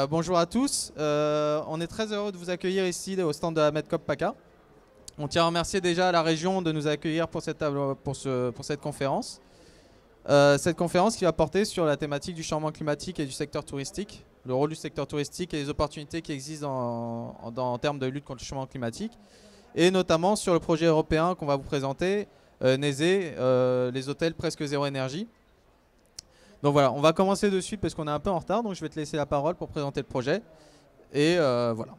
Bonjour à tous, on est très heureux de vous accueillir ici au stand de la MEDCOP PACA. On tient à remercier déjà la région de nous accueillir pour cette conférence. Cette conférence qui va porter sur la thématique du changement climatique et du secteur touristique, le rôle du secteur touristique et les opportunités qui existent en termes de lutte contre le changement climatique, et notamment sur le projet européen qu'on va vous présenter, neZEH, les hôtels presque zéro énergie. Donc voilà, on va commencer de suite parce qu'on est un peu en retard, donc je vais te laisser la parole pour présenter le projet. Et voilà.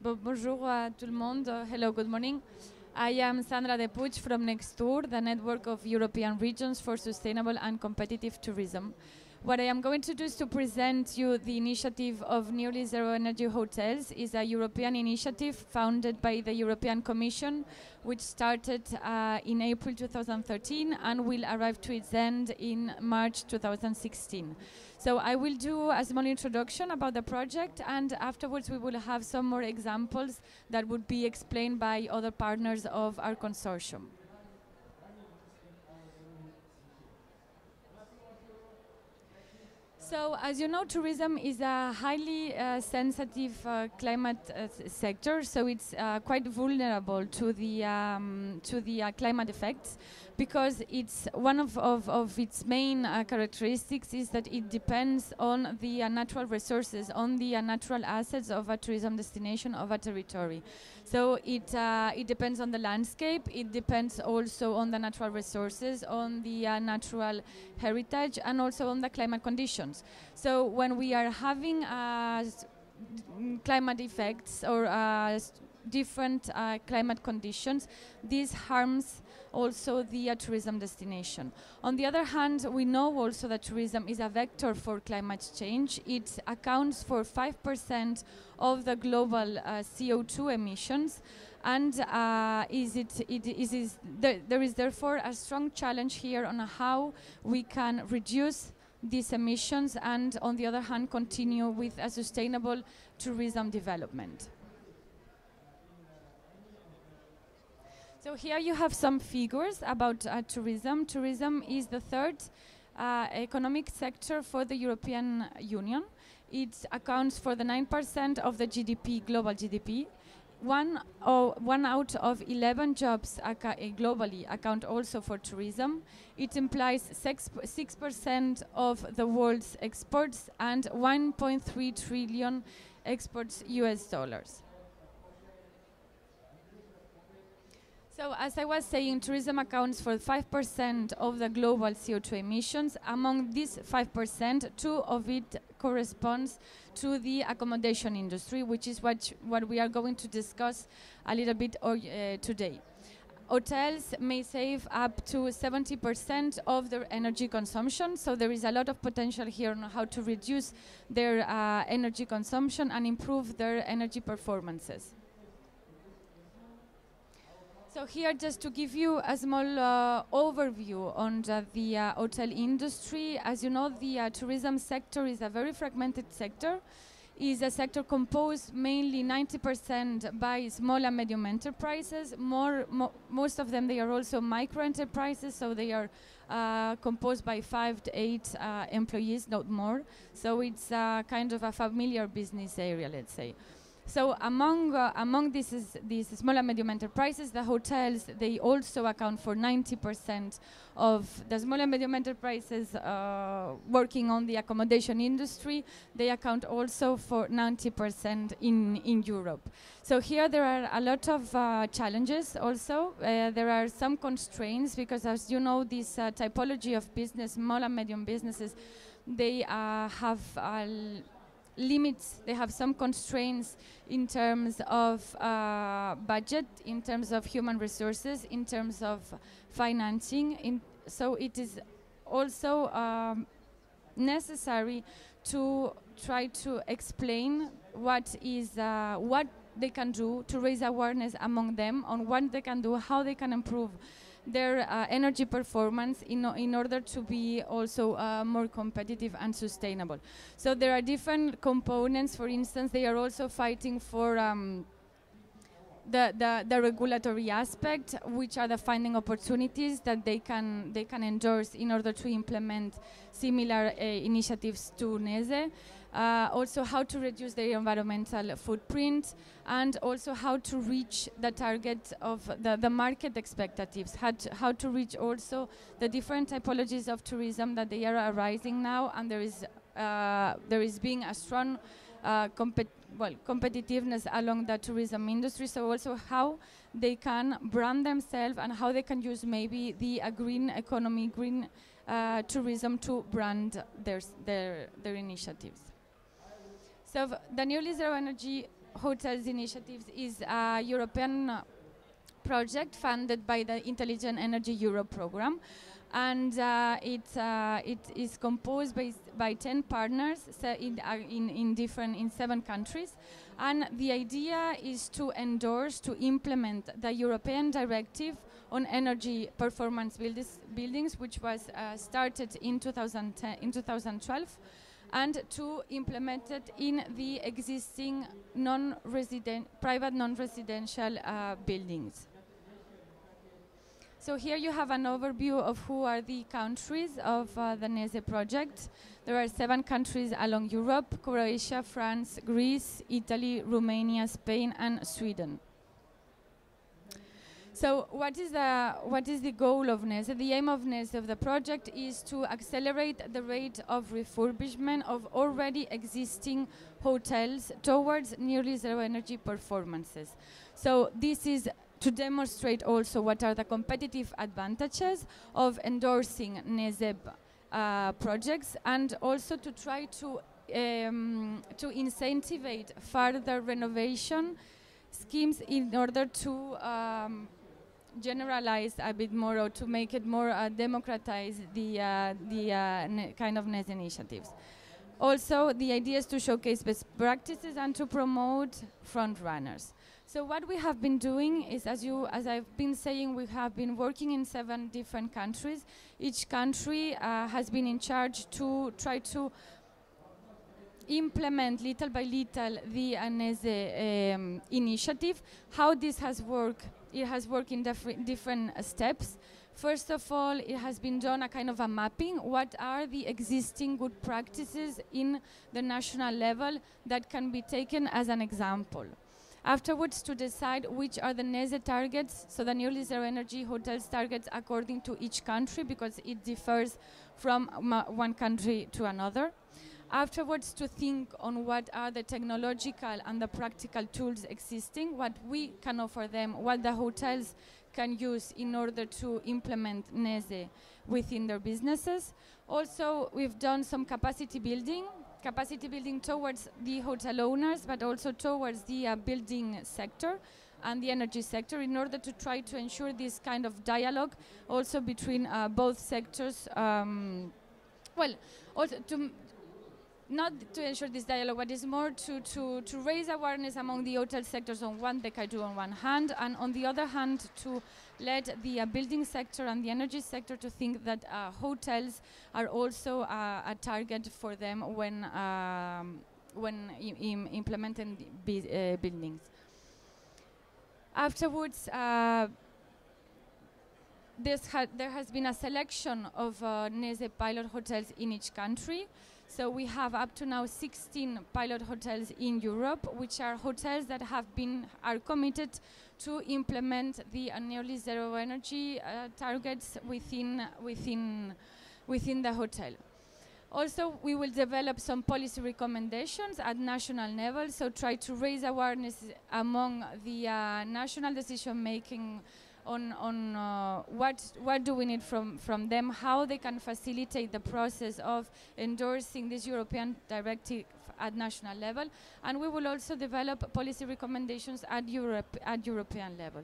Bonjour à tout le monde. Hello, good morning. I am Sandra de PUIG from NECSTouR, the network of European regions for sustainable and competitive tourism. What I am going to do is to present you the initiative of nearly zero energy hotels. Is a European initiative founded by the European Commission, which started in April 2013 and will arrive to its end in March 2016. So I will do a small introduction about the project, and afterwards we will have some more examples that would be explained by other partners of our consortium. So, as you know, tourism is a highly sensitive climate sector, so it's quite vulnerable to the climate effects, because it's one of its main characteristics is that it depends on the natural resources, on the natural assets of a tourism destination, of a territory. So it depends on the landscape, it depends also on the natural resources, on the natural heritage, and also on the climate conditions. So when we are having climate effects or different climate conditions, this harms also the tourism destination. On the other hand, we know also that tourism is a vector for climate change. It accounts for 5% of the global CO2 emissions, and there is therefore a strong challenge here on how we can reduce these emissions and, on the other hand, continue with a sustainable tourism development. So here you have some figures about tourism. Tourism is the third economic sector for the European Union. It accounts for the 9% of the GDP, global GDP. One out of 11 jobs globally account also for tourism. It implies 6% of the world's exports and 1.3 trillion exports US dollars. So, as I was saying, tourism accounts for 5% of the global CO2 emissions. Among these 5%, 2 of it corresponds to the accommodation industry, which is what we are going to discuss a little bit today. Hotels may save up to 70% of their energy consumption, so there is a lot of potential here on how to reduce their energy consumption and improve their energy performances. So here, just to give you a small overview on the hotel industry. As you know, the tourism sector is a very fragmented sector. It's a sector composed mainly 90% by small and medium enterprises. Most of them, they are also micro enterprises, so they are composed by 5 to 8 employees, not more. So it's kind of a familiar business area, let's say. So among these small and medium enterprises, the hotels, they also account for 90% of the small and medium enterprises working on the accommodation industry. They account also for 90% in Europe. So here there are a lot of challenges also. There are some constraints because, as you know, this typology of business, small and medium businesses, they have limits, they have some constraints in terms of budget, in terms of human resources, in terms of financing. So it is also necessary to try to explain what they can do to raise awareness among them on what they can do, how they can improve their energy performance in order to be also more competitive and sustainable. So there are different components. For instance, they are also fighting for the regulatory aspect, which are the funding opportunities that they can endorse in order to implement similar initiatives to NEZEH. Also how to reduce their environmental footprint, and also how to reach the target of the market expectatives, how to reach also the different typologies of tourism that they are arising now, and there is being a strong competitiveness along the tourism industry. So also how they can brand themselves and how they can use maybe the green economy, green tourism to brand their initiatives. So the Nearly Zero Energy Hotels Initiatives is a European project funded by the Intelligent Energy Europe program, and it is composed by 10 partners in 7 countries, and the idea is to endorse, to implement the European directive on energy performance buildings, which was started in 2012, and to implement it in the existing private non-residential buildings. So here you have an overview of who are the countries of the NEZEH project. There are 7 countries along Europe: Croatia, France, Greece, Italy, Romania, Spain, and Sweden. So what is the goal of NEZEH? The aim of NEZEH, of the project, is to accelerate the rate of refurbishment of already existing hotels towards nearly zero energy performances. So this is to demonstrate also what are the competitive advantages of endorsing NEZEH projects, and also to try to incentivize further renovation schemes in order to generalize a bit more, or to make it more democratize the kind of NEZEH initiatives. Also, the idea is to showcase best practices and to promote front runners. So what we have been doing is, as I've been saying, we have been working in 7 different countries. Each country has been in charge to try to implement little by little the NEZEH initiative. How this has worked? It has worked in different steps. First of all, it has been done a kind of a mapping. What are the existing good practices in the national level that can be taken as an example? Afterwards, to decide which are the NEZEH targets, so the nearly zero energy hotels targets according to each country, because it differs from one country to another. Afterwards, to think on what are the technological and the practical tools existing, what we can offer them, what the hotels can use in order to implement NEZEH within their businesses. Also, we've done some capacity building towards the hotel owners, but also towards the building sector and the energy sector, in order to try to ensure this kind of dialogue also between both sectors. Also not to ensure this dialogue, but it's more to raise awareness among the hotel sectors on what they can do on one hand, and on the other hand to let the building sector and the energy sector to think that hotels are also a target for them when implementing buildings. Afterwards, there has been a selection of NEZEH pilot hotels in each country. So we have up to now 16 pilot hotels in Europe, which are hotels that are committed to implement the nearly zero energy targets within the hotel. Also, we will develop some policy recommendations at national level, so try to raise awareness among the national decision making on what do we need from them, how they can facilitate the process of endorsing this European directive at national level, and we will also develop policy recommendations at European level.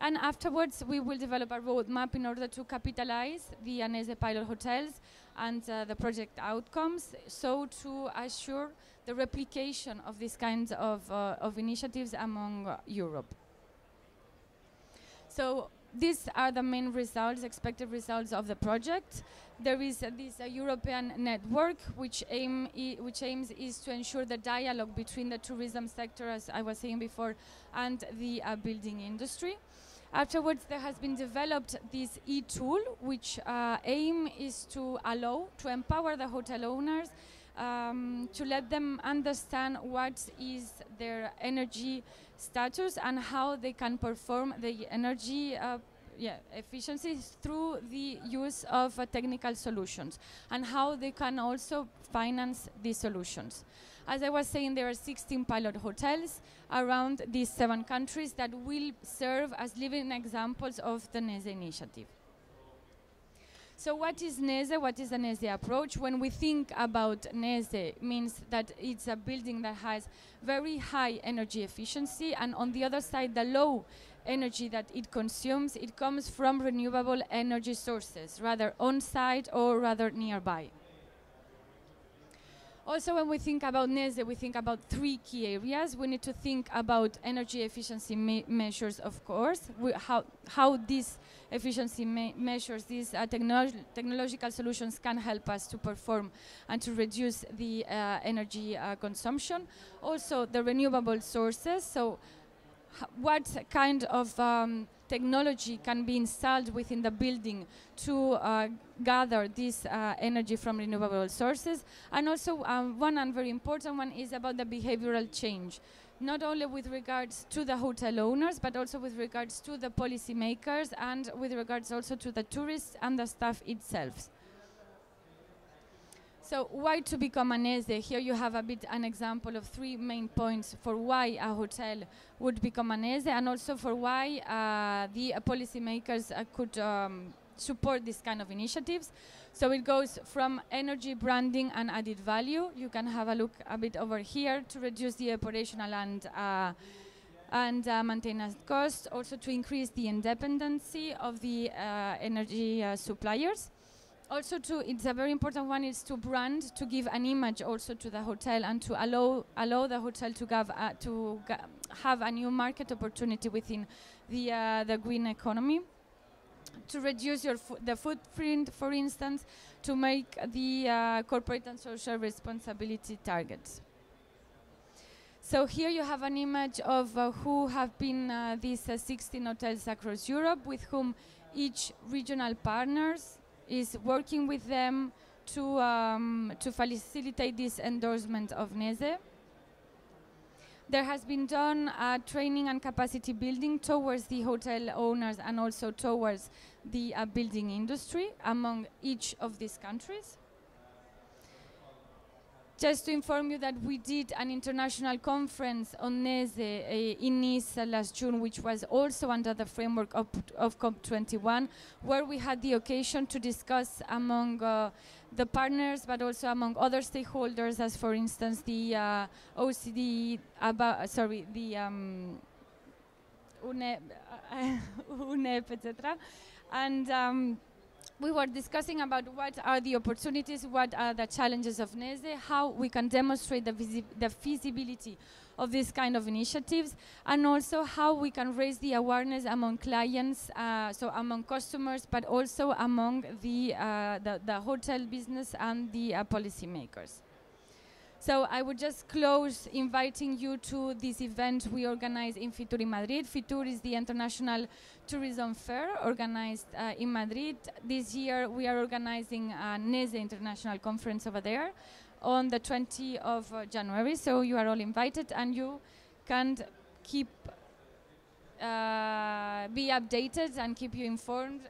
And afterwards, we will develop a roadmap in order to capitalize the NEZEH pilot hotels and the project outcomes, so to assure the replication of these kinds of initiatives among Europe. So these are the main results, expected results of the project. There is this European network which aims is to ensure the dialogue between the tourism sector, as I was saying before, and the building industry. Afterwards, there has been developed this e-tool, which aim is to empower the hotel owners, to let them understand what is their energy status and how they can perform the energy efficiency through the use of technical solutions, and how they can also finance these solutions. As I was saying, there are 16 pilot hotels around these 7 countries that will serve as living examples of the NEZEH initiative. So what is NEZEH? What is the NEZEH approach? When we think about NEZEH, it means that it's a building that has very high energy efficiency, and on the other side, the low energy that it consumes, it comes from renewable energy sources, rather on-site or rather nearby. Also, when we think about NEZEH, we think about 3 key areas. We need to think about energy efficiency measures, of course, how these efficiency measures, these technological solutions can help us to perform and to reduce the energy consumption. Also, the renewable sources, so what kind of technology can be installed within the building to gather this energy from renewable sources. And also one and very important one is about the behavioral change, not only with regards to the hotel owners, but also with regards to the policymakers and with regards also to the tourists and the staff itself. So why to become a NEZEH? Here you have a bit an example of 3 main points for why a hotel would become a NEZEH, and also for why the policymakers could support this kind of initiatives. So it goes from energy branding and added value. You can have a look a bit over here to reduce the operational and maintenance costs, also to increase the independency of the energy suppliers. Also, it's a very important one, is to brand, to give an image also to the hotel, and to allow the hotel to have a new market opportunity within the green economy. To reduce the footprint, for instance, to make the corporate and social responsibility targets. So here you have an image of who have been these 16 hotels across Europe, with whom each regional partners is working with them to facilitate this endorsement of NEZEH. There has been done training and capacity building towards the hotel owners and also towards the building industry among each of these countries. Just to inform you that we did an international conference on NEZEH in Nice last June, which was also under the framework of COP21, where we had the occasion to discuss among the partners, but also among other stakeholders, as for instance the OECD, UNEP, etc. And we were discussing about what are the opportunities, what are the challenges of NEZEH, how we can demonstrate the feasibility of this kind of initiatives, and also how we can raise the awareness among clients, so among customers, but also among the hotel business and the policymakers. So I would just close inviting you to this event we organize in FITUR in Madrid. FITUR is the International Tourism Fair organized in Madrid. This year we are organizing a NEZEH International Conference over there on the 20th of January. So you are all invited, and you can keep be updated and keep you informed,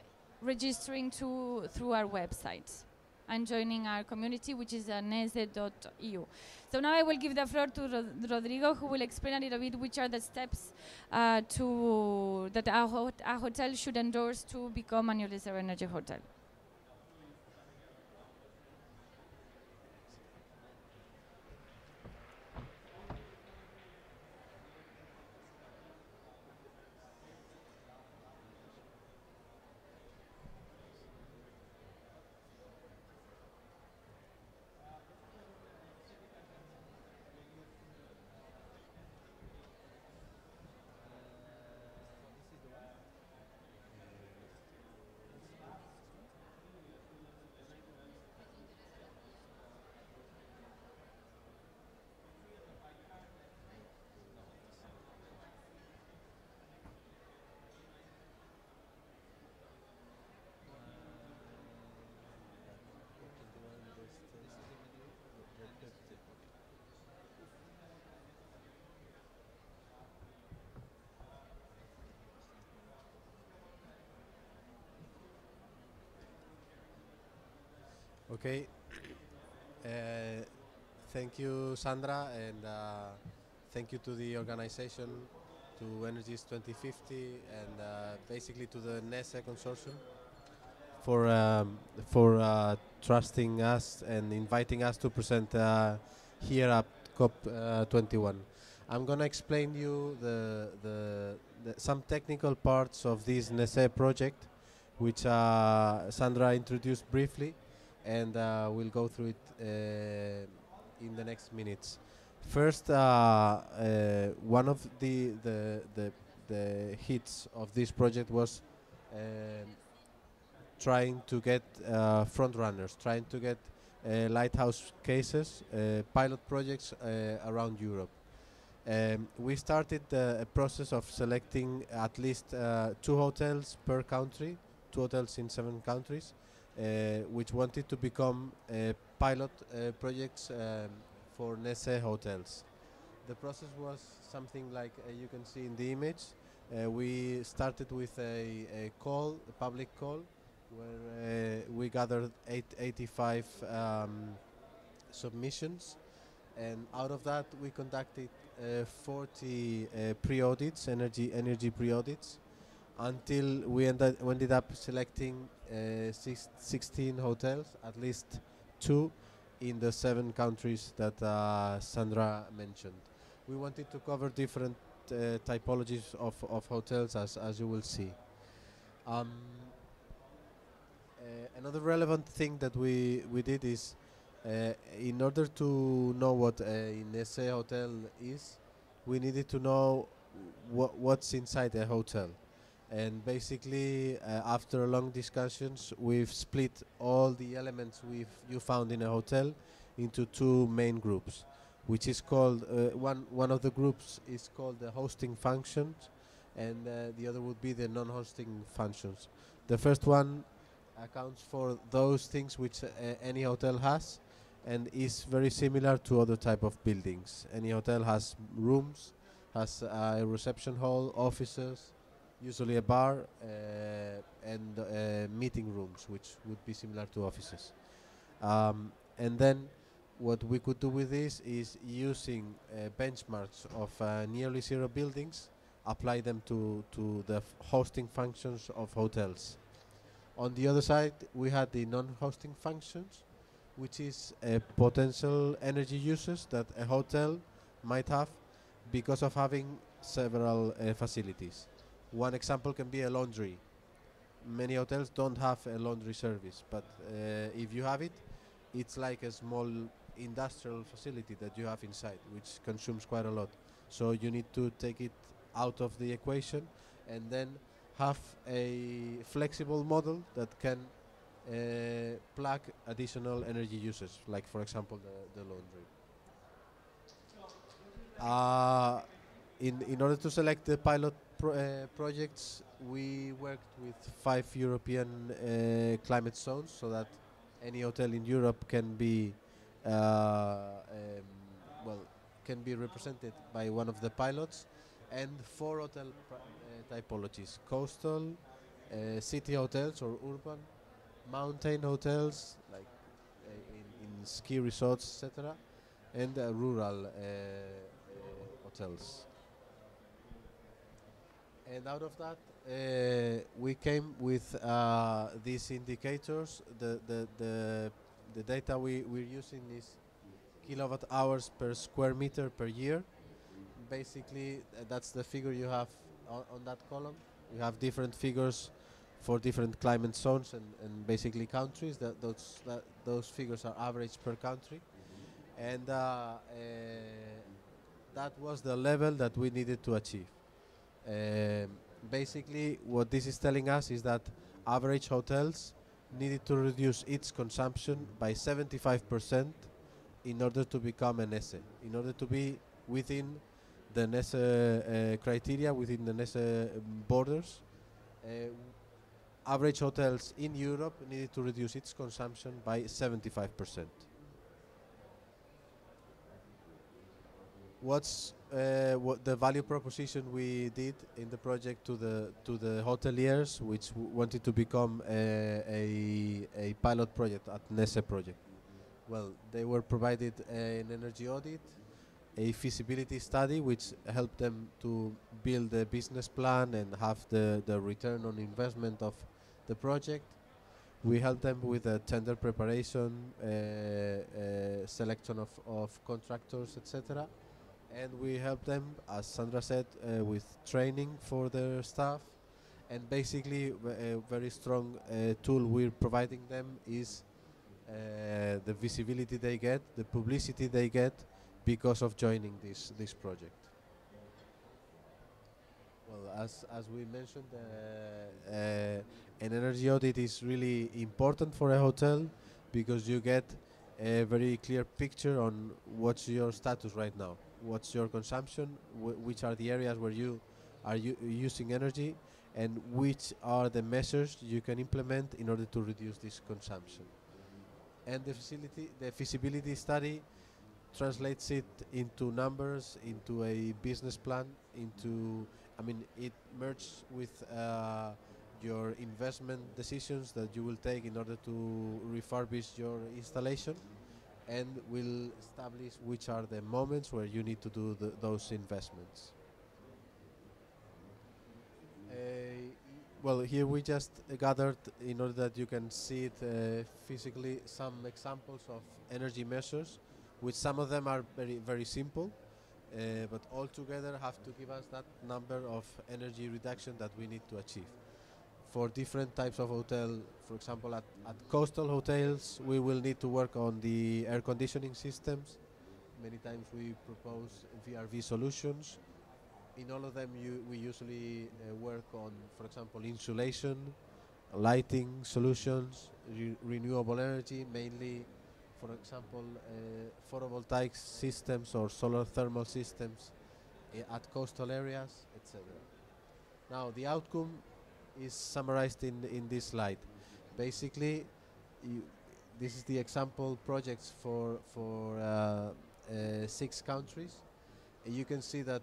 registering through our website and joining our community, which is nezeh.eu. So now I will give the floor to Rodrigo, who will explain a little bit which are the steps that a hotel should endorse to become a new zero energy hotel. Okay. Thank you, Sandra, and thank you to the organization, to Energies 2050, and basically to the NECSTouR consortium for trusting us and inviting us to present here at COP21. I'm gonna explain you some technical parts of this NECSTouR project, which Sandra introduced briefly, and we'll go through it in the next minutes. First, one of the hits of this project was trying to get front runners, trying to get lighthouse cases, pilot projects around Europe. We started a process of selecting at least 2 hotels per country, 2 hotels in 7 countries, which wanted to become pilot projects for NECSTouR hotels. The process was something like you can see in the image. We started with a public call, where we gathered 85 submissions, and out of that we conducted 40 pre-audits, energy pre-audits, until we ended up selecting 16 hotels, at least 2 in the 7 countries that Sandra mentioned. We wanted to cover different typologies of hotels, as you will see. Another relevant thing that we did is, in order to know what a NECSTouR hotel is, we needed to know what's inside a hotel. And basically, after long discussions, we've split all the elements you found in a hotel into 2 main groups, which is called, one of the groups is called the hosting functions, and the other would be the non-hosting functions. The first one accounts for those things which any hotel has, and is very similar to other type of buildings. Any hotel has rooms, has a reception hall, offices, usually a bar, and meeting rooms, which would be similar to offices. And then what we could do with this is, using benchmarks of nearly zero buildings, apply them to the hosting functions of hotels. On the other side, we had the non-hosting functions, which is potential energy uses that a hotel might have because of having several facilities. One example can be a laundry. Many hotels don't have a laundry service, but if you have it, it's like a small industrial facility that you have inside, which consumes quite a lot. So you need to take it out of the equation, and then have a flexible model that can plug additional energy uses, like for example the laundry. In order to select the pilot projects, we worked with 5 European climate zones, so that any hotel in Europe can be can be represented by one of the pilots, and 4 hotel typologies: coastal, city hotels or urban, mountain hotels like in ski resorts, etc., and rural hotels. And out of that, we came with these indicators. The data we're using is kilowatt hours per square meter per year. Basically, that's the figure you have on that column. You have different figures for different climate zones and basically countries. Those figures are average per country, and that was the level that we needed to achieve. Basically, what this is telling us is that average hotels needed to reduce its consumption by 75% in order to become a NECSTouR, in order to be within the NECSTouR criteria, within the NECSTouR borders. Average hotels in Europe needed to reduce its consumption by 75%. What's what the value proposition we did in the project to the hoteliers, which wanted to become a pilot project at NECSTouR project. Well, they were provided an energy audit, a feasibility study, which helped them to build a business plan and have the return on investment of the project. We helped them with a tender preparation, selection of contractors, etc. And we helped them, as Sandra said, with training for their staff. And basically, a very strong tool we're providing them is the visibility they get, the publicity they get because of joining this project. Well, as we mentioned, an energy audit is really important for a hotel because you get a very clear picture on what's your status right now, what's your consumption, which are the areas where you are using energy, and which are the measures you can implement in order to reduce this consumption. And the feasibility study translates it into numbers, into a business plan, it merges with your investment decisions that you will take in order to refurbish your installation, and will establish which are the moments where you need to do those investments. Well, here we just gathered, in order that you can see it physically, some examples of energy measures, which some of them are very simple, but all together have to give us that number of energy reduction that we need to achieve. For different types of hotel, for example, at coastal hotels, we will need to work on the air conditioning systems. Many times we propose VRV solutions. In all of them, we usually work on, for example, insulation, lighting solutions, renewable energy, mainly, for example, photovoltaic systems or solar thermal systems at coastal areas, etc. Now, the outcome is summarized in this slide. Basically, this is the example projects for 6 countries. You can see that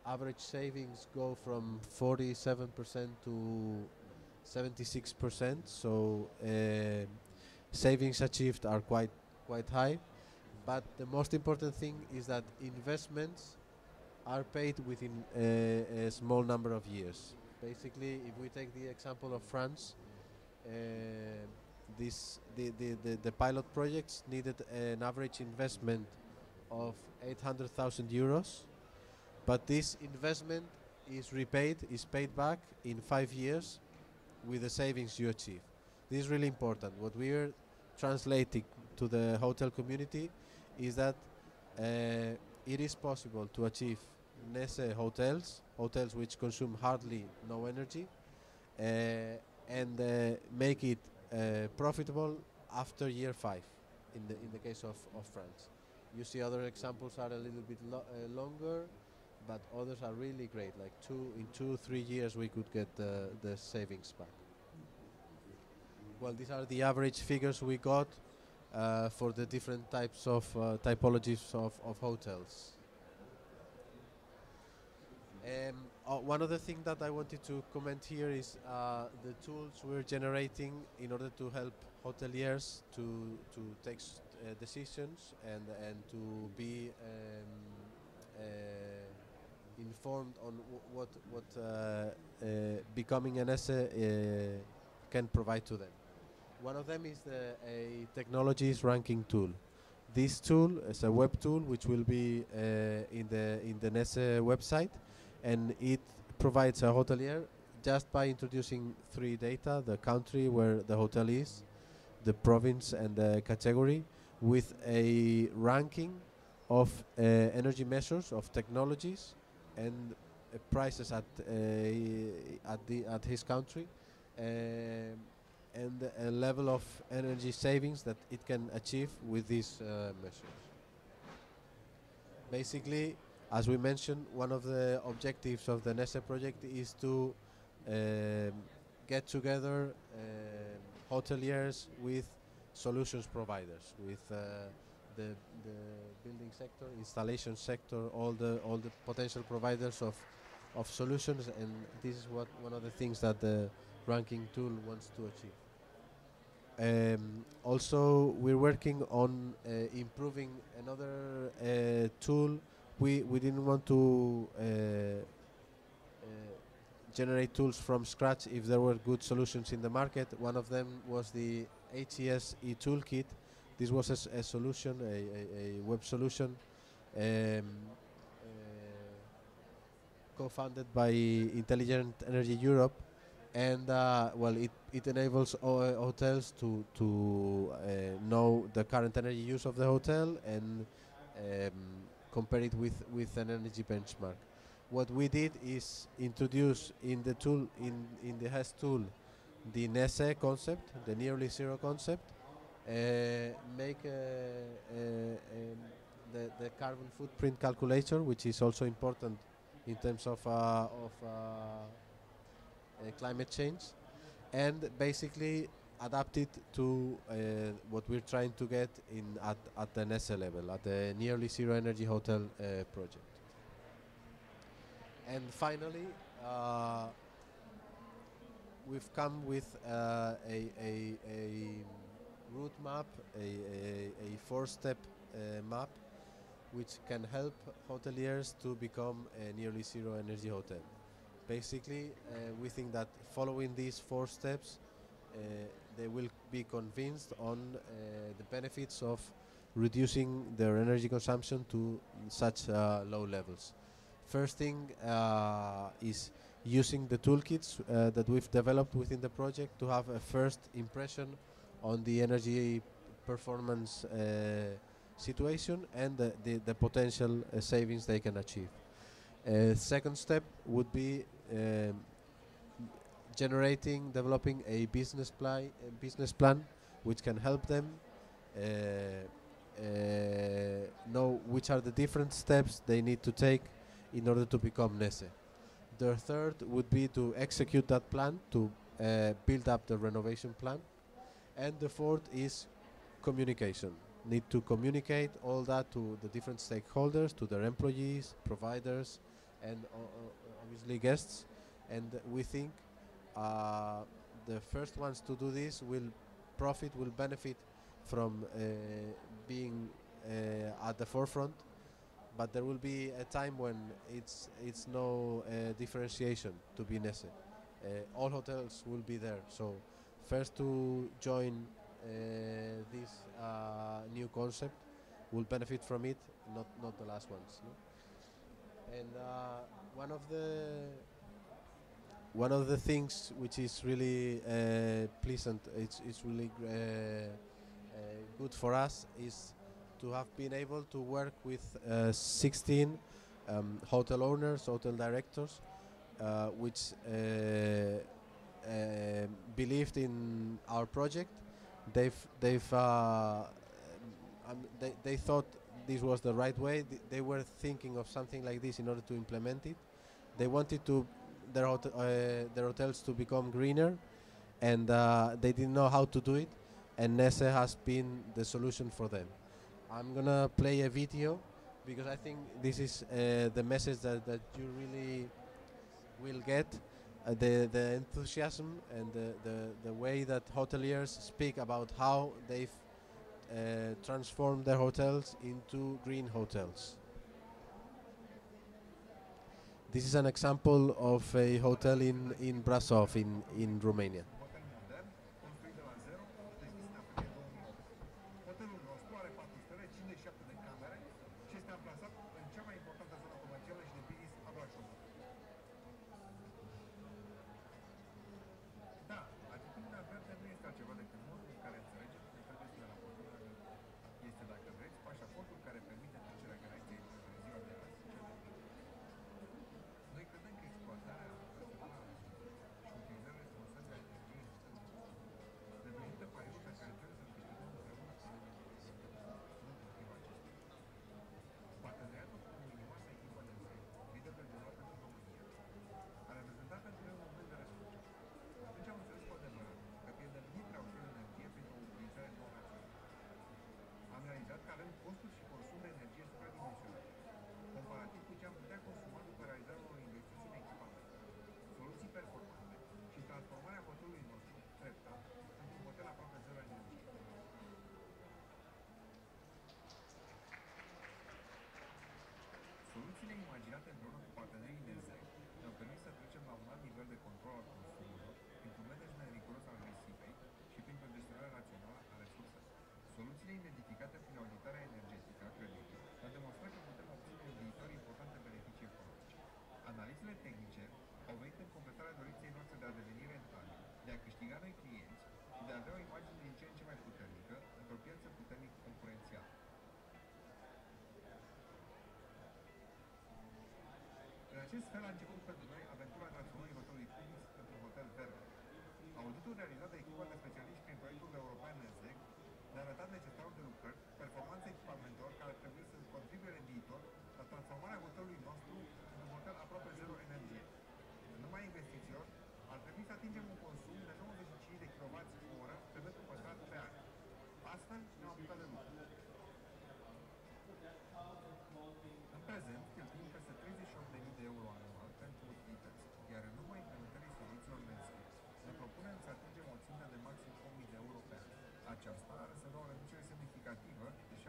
average savings go from 47% to 76%. So savings achieved are quite high. But the most important thing is that investments are paid within a small number of years. Basically, if we take the example of France, the pilot projects needed an average investment of 800,000 euros, but this investment is paid back in 5 years with the savings you achieve. This is really important. What we are translating to the hotel community is that it is possible to achieve NECSTouR hotels which consume hardly no energy, and make it profitable after year 5 in the case of France. You see other examples are a little bit longer, but others are really great, like in 2-3 years we could get the savings back. Well, these are the average figures we got for the different types of typologies of hotels. One other thing that I wanted to comment here is the tools we're generating in order to help hoteliers to take decisions and to be informed on what becoming an NECSTouR can provide to them. One of them is a technologies ranking tool. This tool is a web tool which will be in the NECSTouR website, and it provides a hotelier just by introducing 3 data: the country where the hotel is, the province, and the category, with a ranking of energy measures, of technologies, and prices at his country, and a level of energy savings that it can achieve with these measures. Basically, as we mentioned, one of the objectives of the NECSTouR project is to get together hoteliers with solutions providers, with the building sector, installation sector, all the potential providers of solutions, and this is one of the things that the ranking tool wants to achieve. Also, we're working on improving another tool. We didn't want to generate tools from scratch if there were good solutions in the market. One of them was the HES e-toolkit. This was a solution, a web solution co-founded by Intelligent Energy Europe, and well, it enables hotels to know the current energy use of the hotel and compare it with an energy benchmark. What we did is introduce in the tool, in the HES tool, the neZEH concept, the nearly zero concept, make the carbon footprint calculator, which is also important in terms of climate change, and basically adapt it to what we're trying to get at the neZEH level, at the nearly zero energy hotel project. And finally, we've come with a route map, a four-step map, which can help hoteliers to become a nearly zero energy hotel. Basically, we think that following these 4 steps, they will be convinced on the benefits of reducing their energy consumption to such low levels. First thing is using the toolkits that we've developed within the project to have a first impression on the energy performance situation and the potential savings they can achieve. Second step would be developing a business plan which can help them know which are the different steps they need to take in order to become neZEH. The third would be to execute that plan, to build up the renovation plan. And the fourth is communication. Need to communicate all that to the different stakeholders, to their employees, providers, and obviously guests. And we think the first ones to do this will benefit from being at the forefront. But there will be a time when it's no differentiation to be neZEH. All hotels will be there. So first to join this new concept will benefit from it, not the last ones. No? And one of the things which is really pleasant, it's really good for us, is to have been able to work with 16 hotel owners, hotel directors, which believed in our project. They thought this was the right way. They were thinking of something like this in order to implement it. They wanted their hotels to become greener, and they didn't know how to do it. And neZEH has been the solution for them. I'm gonna play a video because I think this is the message that you really will get. The enthusiasm and the way that hoteliers speak about how they've transformed their hotels into green hotels. This is an example of a hotel in Brasov in Romania. Soluțiile imaginate împreună cu partenerii neZEH ne-au permis să trecem la un alt nivel de control al consumului, printr-un management riguros al risipei și printr-o gestionare rațională a resurselor. Soluțiile identificate prin auditarea energetică a clădirii au demonstrat că putem obține în viitor importante beneficii economice. Analizele tehnice au venit în completarea dorinței noastre de a deveni rentabil, de a câștiga noi clienți și de a avea o imagine din ce în ce mai puternică într-o piață puternic concurențială. În acest fel a început pentru noi aventura transformării hotelului PUIG într-un hotel verde. Auditul realizat de echipa de specialiști prin proiectul european neZEH ne-a arătat necesarul de lucrări, performanțe echipamentelor care trebuie să contribuie în viitor la transformarea hotelului nostru într-un hotel aproape zero energie. În urma investițiilor, ar trebui să atingem un consum de 95 de kWh pe metru pătrat pe an. Astfel, ne-am apucat de lucru. În prezent, cheltuim peste 38.000 de euro anual pentru utilități, iar în urma implementării soluțiilor neZEH, ne propunem să atingem o țintă de maxim 8.000 de euro pe an. Aceasta ar însemna o reducere semnificativă de 79%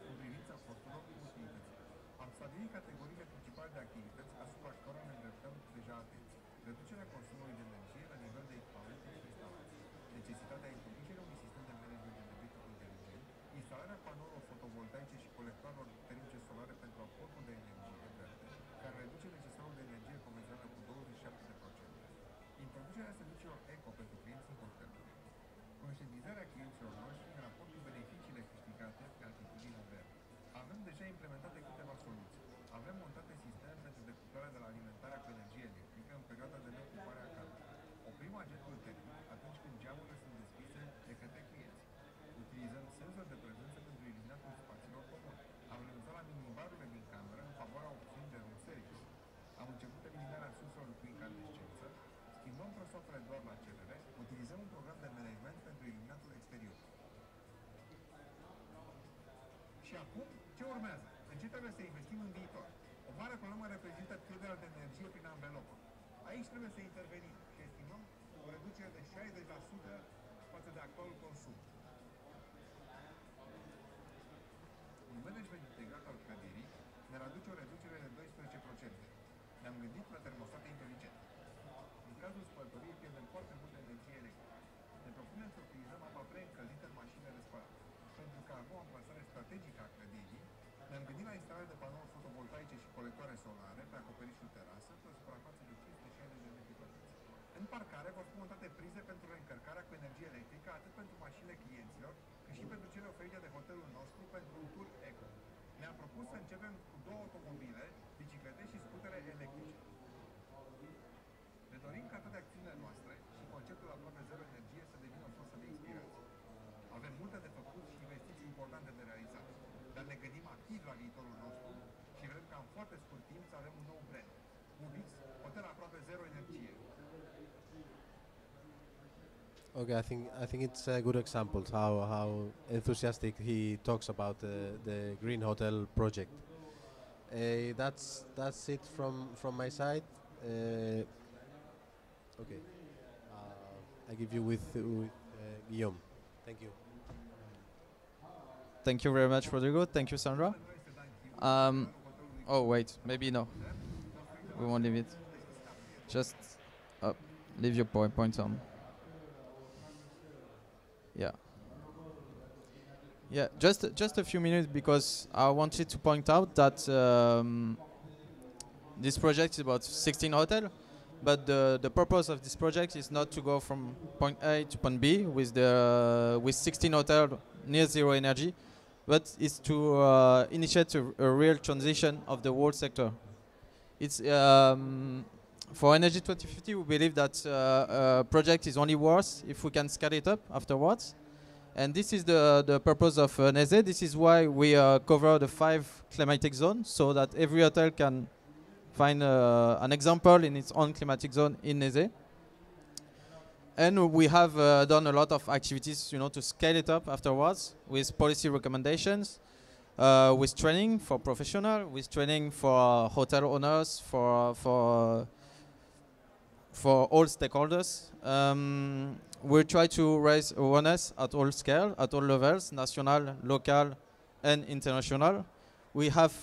în privința costurilor utilității. Am stabilit categoriile principale de activități asupra cărora ne îndreptăm deja atenție. Reducerea consumului de energie la nivel de echipamente și instalații, necesitatea introducerii unui sistem de management energetic inteligent, instalarea panourilor fotovoltaice și colectoarelor termice solare pentru aportul de energie verde, care reduce necesarul de energie convențională cu 27%, introducerea serviciilor eco pentru clienții hotelului, conștientizarea clienților noștri în raport cu beneficiile câștigate pe atitudine verde. Avem deja implementate câteva soluții. Avem montate sisteme pentru decuplarea de la alimentarea cu energie electrică în perioada de neocupare a camerei. Oprim agentul termic atunci când geamurile sunt deschise de către clienți. Utilizăm senzori de prezență pentru eliminatul spațiilor comune. Am renunțat la minibarurile din cameră în favoarea opțiunii de room service. Am început eliminarea surselor cu incandescență, schimbăm prosoapele doar la cerere, utilizăm un program de management pentru eliminatul exterior. Și acum, ce urmează? În ce trebuie să investim în viitor? O mare problemă reprezintă pierderea de energie prin anvelopă. Aici trebuie să intervenim și estimăm o reducere de 60% față de actualul consum. Un management integrat al clădirii ne-ar aduce o reducere de 12%. Ne-am gândit la termostate inteligente. În cazul spălătoriei pierdem foarte multă energie electrică. Ne propunem să utilizăm apa preîncălzită în mașinile de spălat. Pentru că avem o amplasare strategică a clădirii, ne-am gândit la instalarea de panouri fotovoltaice și colectoare solare pe acoperișul terasă pe o suprafață de 560 de metri pătrați. În parcare vor fi montate prize pentru reîncărcarea cu energie electrică atât pentru mașinile clienților, cât și pentru cele oferite de hotelul nostru pentru un tur eco. Ne-am propus să începem cu 2 automobile, biciclete și scutere electrice. Ne dorim ca toate acțiunile noastre și conceptul aproape zero energie să devină o sursă de inspirație. Avem multe de făcut și investiții importante de realizat, dar ne gândim activ la viitorul nostru și vrem ca în foarte scurt timp să avem un nou brand. PUIG, hotel aproape zero energie. Okay, I think it's a good example how enthusiastic he talks about the green hotel project. That's it from my side. Okay, I give you with Guillaume. Thank you. Thank you very much, Rodrigo. Thank you, Sandra. Oh, wait, maybe no. We won't leave it. Just leave your PowerPoint on. Yeah. Yeah, just a few minutes because I wanted to point out that this project is about 16 hotels, but the purpose of this project is not to go from point A to point B with 16 hotels near zero energy, but is to initiate a real transition of the whole sector. It's for Energy 2050, we believe that a project is only worth if we can scale it up afterwards. And this is the purpose of neZEH. This is why we cover the 5 climatic zones, so that every hotel can find an example in its own climatic zone in neZEH. And we have done a lot of activities, to scale it up afterwards with policy recommendations, with training for professionals, with training for hotel owners, for all stakeholders. We try to raise awareness at all scale, at all levels, national, local, and international. We have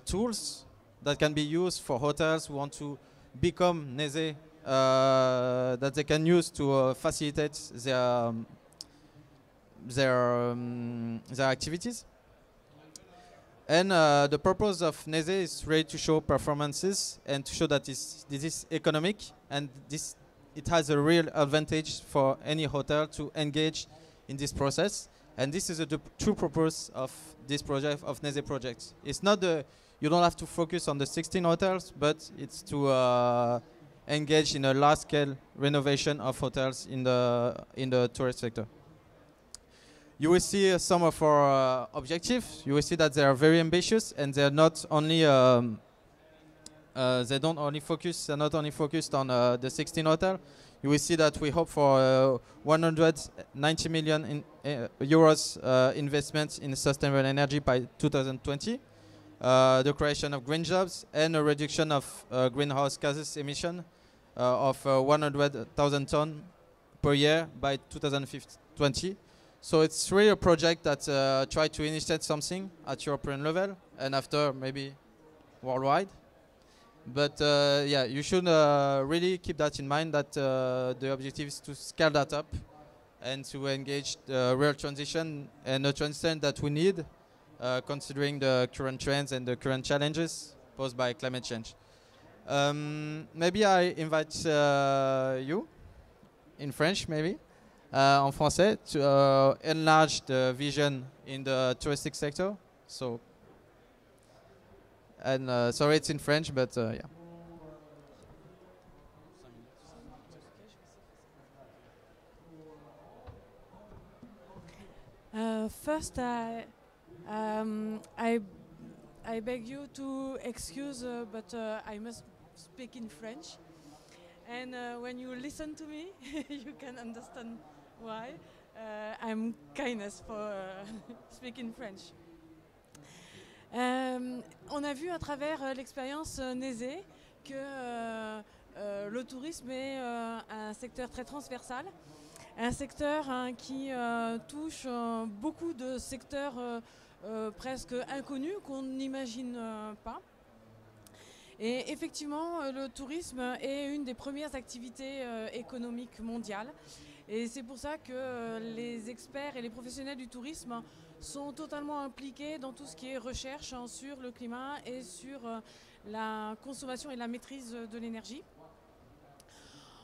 tools that can be used for hotels who want to become neZEH, that they can use to facilitate their activities. And the purpose of neZEH is really to show performances and to show that this is economic and it has a real advantage for any hotel to engage in this process. And this is the true purpose of this project, of neZEH project. It's not you don't have to focus on the 16 hotels, but it's to engage in a large-scale renovation of hotels in the tourist sector. You will see some of our objectives. You will see that they are very ambitious, and they're not only they're not only focused on the 16 hotel. You will see that we hope for 190 million euros investment in sustainable energy by 2020, the creation of green jobs, and a reduction of greenhouse gases emission of 100,000 tons per year by 2020. So it's really a project that tries to initiate something at European level and after maybe worldwide. But yeah, you should really keep that in mind, that the objective is to scale that up and to engage the real transition, and a transition that we need considering the current trends and the current challenges posed by climate change. Maybe I invite you, in French maybe, en français, to enlarge the vision in the touristic sector. So, and sorry it's in French, but yeah. First, I beg you to excuse, but I must speak in French. And when you listen to me, you can understand why. I'm kindness for speaking French. On a vu à travers l'expérience neZEH que le tourisme est un secteur très transversal, un secteur qui touche beaucoup de secteurs presque inconnus qu'on n'imagine pas. Et effectivement, le tourisme est une des premières activités économiques mondiales. Et c'est pour ça que les experts et les professionnels du tourisme sont totalement impliqués dans tout ce qui est recherche sur le climat et sur la consommation et la maîtrise de l'énergie.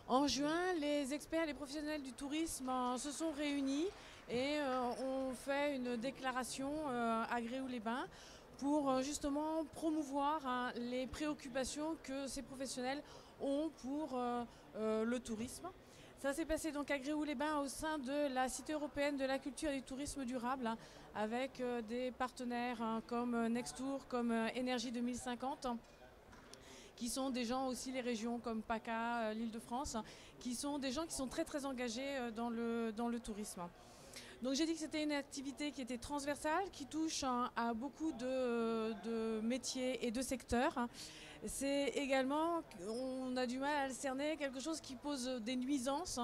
En juin, les experts et les professionnels du tourisme se sont réunis et ont fait une déclaration à Gréoux-les-Bains pour justement promouvoir les préoccupations que ces professionnels ont pour le tourisme. Ça s'est passé donc à Gréoux-les-Bains au sein de la Cité européenne de la culture et du tourisme durable, avec des partenaires comme NECSTouR, comme Énergie 2050, qui sont des gens aussi, les régions comme PACA, l'Île-de-France, qui sont des gens qui sont très très engagés dans le tourisme. Donc j'ai dit que c'était une activité qui était transversale, qui touche à beaucoup de métiers et de secteurs. C'est également, on a du mal à le cerner, quelque chose qui pose des nuisances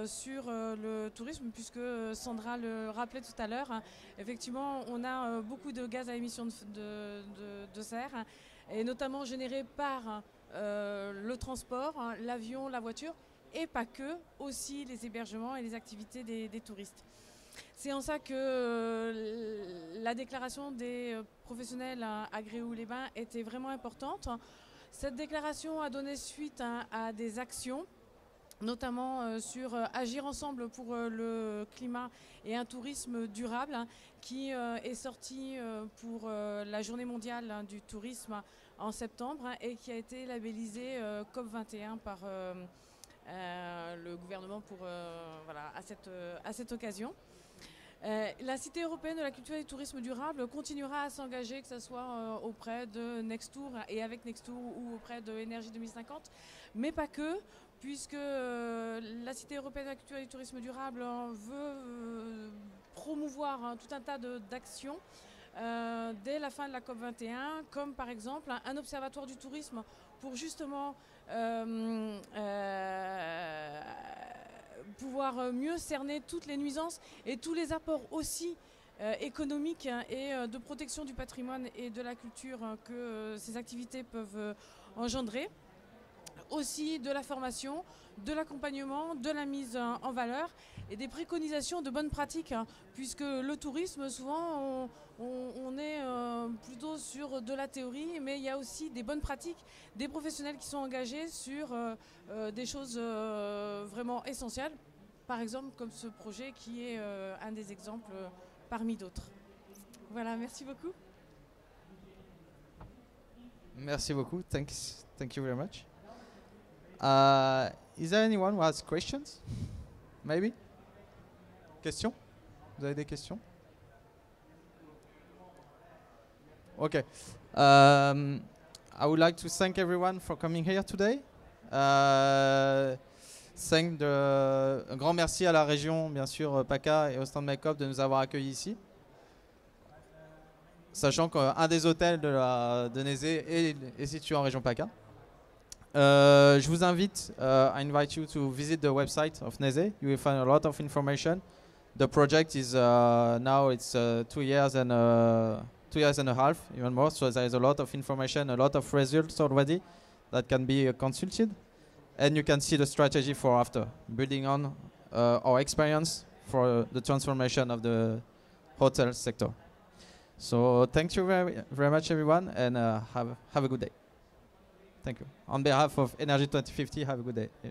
sur le tourisme, puisque Sandra le rappelait tout à l'heure. Effectivement, on a beaucoup de gaz à émission de serre, et notamment générés par le transport, l'avion, la voiture, et pas que, aussi les hébergements et les activités des touristes. C'est en ça que la déclaration des professionnels à Gréoux-les-Bains était vraiment importante. Cette déclaration a donné suite à des actions, notamment sur Agir ensemble pour le climat et un tourisme durable, qui est sorti pour la journée mondiale du tourisme en septembre et qui a été labellisé COP21 par le gouvernement pour, voilà, à cette occasion. La Cité européenne de la culture et du tourisme durable continuera à s'engager, que ce soit auprès de NECSTouR et avec NECSTouR ou auprès de Énergie 2050, mais pas que, puisque la Cité européenne de la culture et du tourisme durable veut promouvoir tout un tas d'actions dès la fin de la COP21, comme par exemple un observatoire du tourisme pour justement pouvoir mieux cerner toutes les nuisances et tous les apports aussi économique hein, et de protection du patrimoine et de la culture hein, que ces activités peuvent engendrer. Aussi de la formation, de l'accompagnement, de la mise en valeur et des préconisations de bonnes pratiques, hein, puisque le tourisme, souvent, on est plutôt sur de la théorie, mais il y a aussi des bonnes pratiques, des professionnels qui sont engagés sur des choses vraiment essentielles, par exemple comme ce projet qui est un des exemples parmi d'autres. Voilà, merci beaucoup. Merci beaucoup. Thank you very much. Is there anyone who has questions? Maybe? Questions? Vous avez des questions? Okay. I would like to thank everyone for coming here today. Un grand merci à la région, bien sûr, PACA et au stand MEDCOP de nous avoir accueillis ici. Sachant qu'un des hôtels de neZEH est situé en région PACA. Je vous invite, I invite you to visit the website of neZEH. You will find a lot of information. The project is now it's 2 years and 2 years and a half, even more. So there is a lot of information, a lot of results already that can be consulted, and you can see the strategy for after, building on our experience for the transformation of the hotel sector. So thank you very much, everyone, and have a good day. Thank you. On behalf of Energy 2050, have a good day. Yeah.